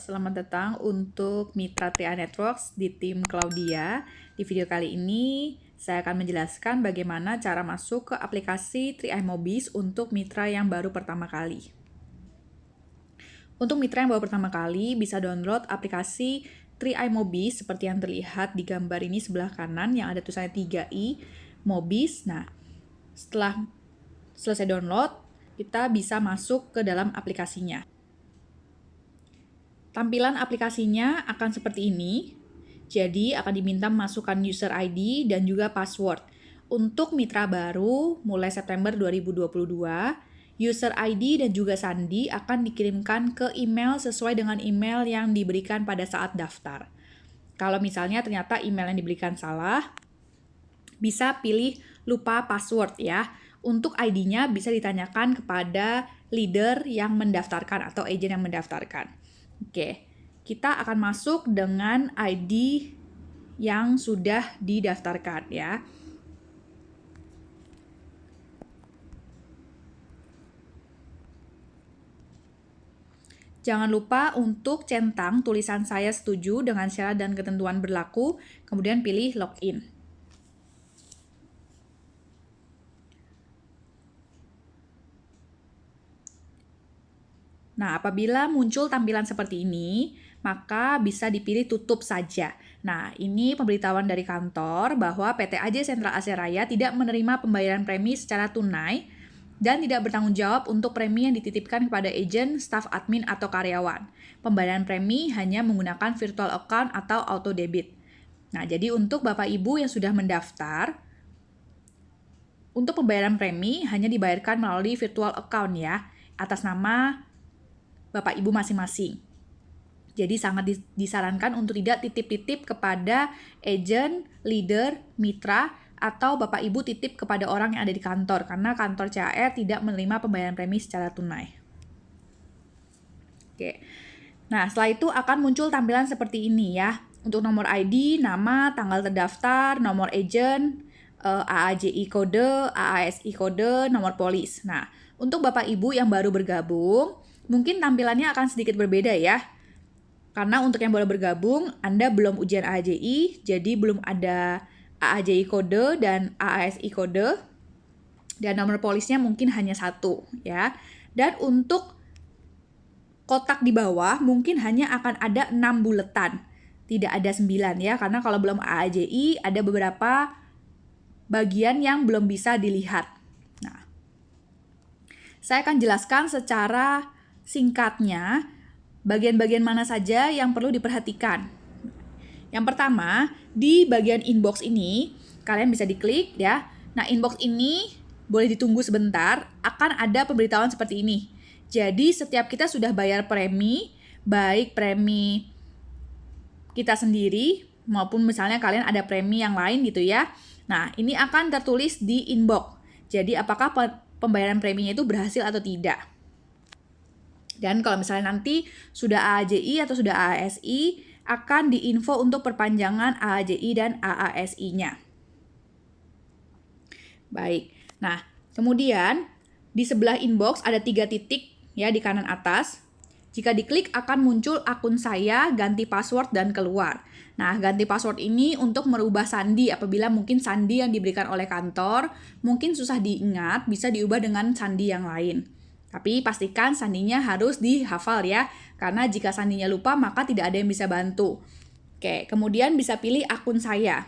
Selamat datang untuk Mitra TA Networks di tim Claudia. Di video kali ini, saya akan menjelaskan bagaimana cara masuk ke aplikasi 3iMobis untuk mitra yang baru pertama kali. Untuk mitra yang baru pertama kali, bisa download aplikasi 3iMobis seperti yang terlihat di gambar ini sebelah kanan yang ada tulisannya 3i Mobis. Nah, setelah selesai download, kita bisa masuk ke dalam aplikasinya. Tampilan aplikasinya akan seperti ini. Jadi akan diminta memasukkan user ID dan juga password. Untuk mitra baru mulai September 2022, user ID dan juga sandi akan dikirimkan ke email sesuai dengan email yang diberikan pada saat daftar. Kalau misalnya ternyata email yang diberikan salah, bisa pilih lupa password ya. Untuk ID-nya bisa ditanyakan kepada leader yang mendaftarkan atau agent yang mendaftarkan. Oke, kita akan masuk dengan ID yang sudah didaftarkan ya. Jangan lupa untuk centang tulisan saya setuju dengan syarat dan ketentuan berlaku, kemudian pilih login. Nah, apabila muncul tampilan seperti ini, maka bisa dipilih tutup saja. Nah, ini pemberitahuan dari kantor bahwa PT AJ Sentral Asia Raya tidak menerima pembayaran premi secara tunai dan tidak bertanggung jawab untuk premi yang dititipkan kepada agen, staf admin, atau karyawan. Pembayaran premi hanya menggunakan virtual account atau auto debit. Nah, jadi untuk Bapak Ibu yang sudah mendaftar, untuk pembayaran premi hanya dibayarkan melalui virtual account ya, atas nama Bapak Ibu masing-masing. Jadi sangat disarankan untuk tidak titip-titip kepada agent, leader, mitra, atau Bapak Ibu titip kepada orang yang ada di kantor, karena kantor CAR tidak menerima pembayaran premi secara tunai. Oke. Nah, setelah itu akan muncul tampilan seperti ini ya. Untuk nomor ID, nama, tanggal terdaftar, nomor agent, AAJI kode, AASI kode, nomor polis. Nah, untuk Bapak Ibu yang baru bergabung, mungkin tampilannya akan sedikit berbeda ya. Karena untuk yang baru bergabung, Anda belum ujian AAJI, jadi belum ada AAJI kode dan AASI kode. Dan nomor polisnya mungkin hanya 1 ya. Dan untuk kotak di bawah mungkin hanya akan ada 6 buletan. Tidak ada 9 ya, karena kalau belum AAJI ada beberapa bagian yang belum bisa dilihat. Nah, saya akan jelaskan secara singkatnya bagian-bagian mana saja yang perlu diperhatikan. Yang pertama, di bagian inbox ini, kalian bisa diklik ya. Nah, inbox ini boleh ditunggu sebentar, akan ada pemberitahuan seperti ini. Jadi, setiap kita sudah bayar premi, baik premi kita sendiri, maupun misalnya kalian ada premi yang lain gitu ya. Nah, ini akan tertulis di inbox. Jadi, apakah pembayaran preminya itu berhasil atau tidak. Dan kalau misalnya nanti sudah AAJI atau sudah AASI, akan diinfo untuk perpanjangan AAJI dan AASI-nya. Baik, nah kemudian di sebelah inbox ada 3 titik ya di kanan atas. Jika diklik akan muncul akun saya, ganti password, dan keluar. Nah, ganti password ini untuk merubah sandi apabila mungkin sandi yang diberikan oleh kantor mungkin susah diingat, bisa diubah dengan sandi yang lain. Tapi pastikan sandinya harus dihafal ya, karena jika sandinya lupa maka tidak ada yang bisa bantu. Oke, kemudian bisa pilih akun saya.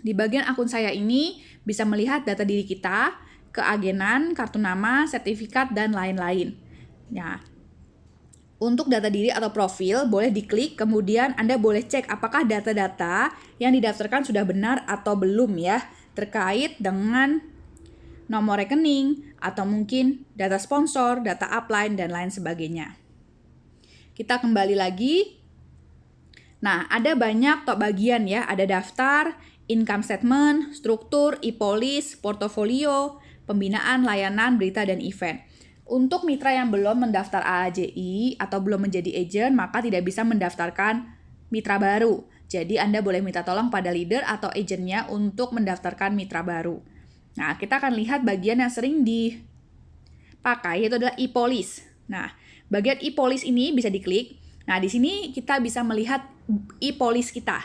Di bagian akun saya ini bisa melihat data diri kita, keagenan, kartu nama, sertifikat, dan lain-lain. Nah, untuk data diri atau profil boleh diklik, kemudian Anda boleh cek apakah data-data yang didaftarkan sudah benar atau belum ya, terkait dengan nomor rekening, atau mungkin data sponsor, data upline, dan lain sebagainya. Kita kembali lagi. Nah, ada banyak bagian ya, ada daftar, income statement, struktur, e-polis, portofolio, pembinaan, layanan, berita, dan event. Untuk mitra yang belum mendaftar AAJI atau belum menjadi agent, maka tidak bisa mendaftarkan mitra baru. Jadi Anda boleh minta tolong pada leader atau agentnya untuk mendaftarkan mitra baru. Nah, kita akan lihat bagian yang sering dipakai, yaitu adalah e-polis. Nah, bagian e-polis ini bisa diklik. Nah, di sini kita bisa melihat e-police kita.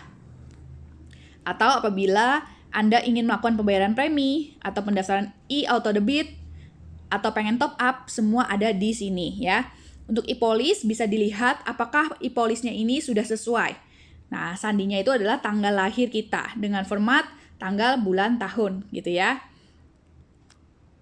Atau apabila Anda ingin melakukan pembayaran premi atau pendaftaran e-auto debit atau pengen top up, semua ada di sini ya. Untuk e-police bisa dilihat apakah e-police-nya ini sudah sesuai. Nah, sandinya itu adalah tanggal lahir kita dengan format tanggal, bulan, tahun gitu ya.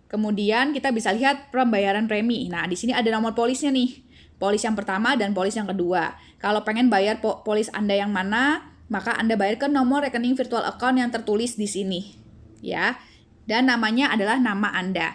Kemudian kita bisa lihat pembayaran premi. Nah, di sini ada nomor polisnya nih. Polis yang pertama dan polis yang kedua. Kalau pengen bayar polis Anda yang mana, maka Anda bayar ke nomor rekening virtual account yang tertulis di sini. Ya. Dan namanya adalah nama Anda.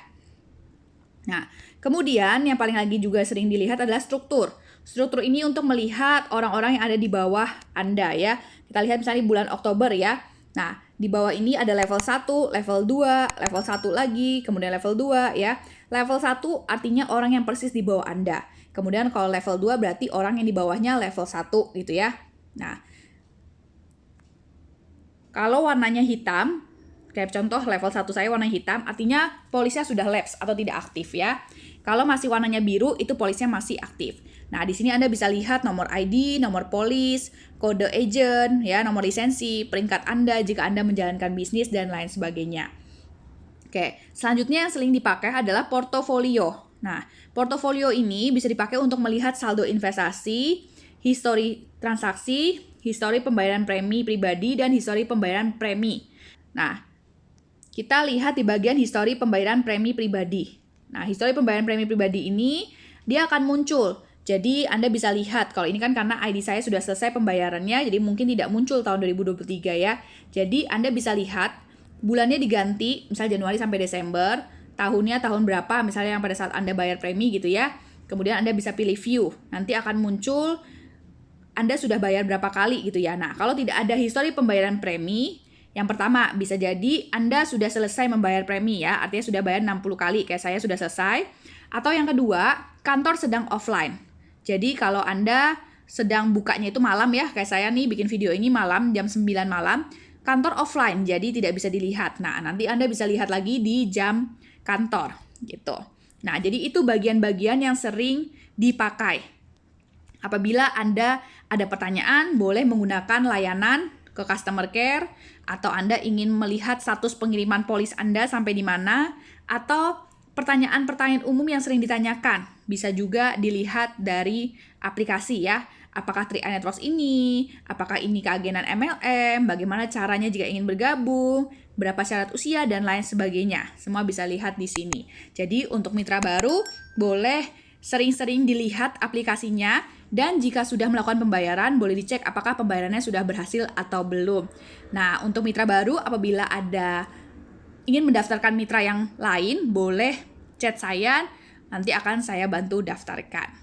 Nah, kemudian yang paling lagi juga sering dilihat adalah struktur. Struktur ini untuk melihat orang-orang yang ada di bawah Anda ya. Kita lihat misalnya bulan Oktober ya. Nah, di bawah ini ada level 1, level 2, level 1 lagi, kemudian level 2 ya. Level 1 artinya orang yang persis di bawah Anda. Kemudian kalau level 2 berarti orang yang di bawahnya level 1 gitu ya. Nah, kalau warnanya hitam, kayak contoh level 1 saya warna hitam, artinya polisnya sudah lapse atau tidak aktif ya. Kalau masih warnanya biru, itu polisnya masih aktif. Nah, di sini Anda bisa lihat nomor ID, nomor polis, kode agent, ya, nomor lisensi, peringkat Anda jika Anda menjalankan bisnis, dan lain sebagainya. Oke, selanjutnya yang sering dipakai adalah portofolio. Nah, portofolio ini bisa dipakai untuk melihat saldo investasi, histori transaksi, histori pembayaran premi pribadi, dan histori pembayaran premi. Nah, kita lihat di bagian histori pembayaran premi pribadi. Nah, histori pembayaran premi pribadi ini, dia akan muncul. Jadi, Anda bisa lihat, kalau ini kan karena ID saya sudah selesai pembayarannya, jadi mungkin tidak muncul tahun 2023 ya. Jadi, Anda bisa lihat, bulannya diganti, misalnya Januari sampai Desember, tahunnya tahun berapa, misalnya yang pada saat Anda bayar premi gitu ya. Kemudian Anda bisa pilih view, nanti akan muncul Anda sudah bayar berapa kali gitu ya. Nah, kalau tidak ada histori pembayaran premi, yang pertama, bisa jadi Anda sudah selesai membayar premi ya, artinya sudah bayar 60 kali, kayak saya sudah selesai. Atau yang kedua, kantor sedang offline. Jadi kalau Anda sedang bukanya itu malam ya, kayak saya nih bikin video ini malam, jam 9 malam, kantor offline, jadi tidak bisa dilihat. Nah, nanti Anda bisa lihat lagi di jam kantor, gitu. Nah, jadi itu bagian-bagian yang sering dipakai. Apabila Anda ada pertanyaan, boleh menggunakan layanan ke customer care, atau Anda ingin melihat status pengiriman polis Anda sampai di mana, atau pertanyaan-pertanyaan umum yang sering ditanyakan bisa juga dilihat dari aplikasi ya. Apakah Tri Networks ini, apakah ini keagenan MLM, bagaimana caranya jika ingin bergabung, berapa syarat usia, dan lain sebagainya. Semua bisa lihat di sini. Jadi untuk mitra baru, boleh sering-sering dilihat aplikasinya, dan jika sudah melakukan pembayaran, boleh dicek apakah pembayarannya sudah berhasil atau belum. Nah, untuk mitra baru, apabila ada ingin mendaftarkan mitra yang lain, boleh chat saya, nanti akan saya bantu daftarkan.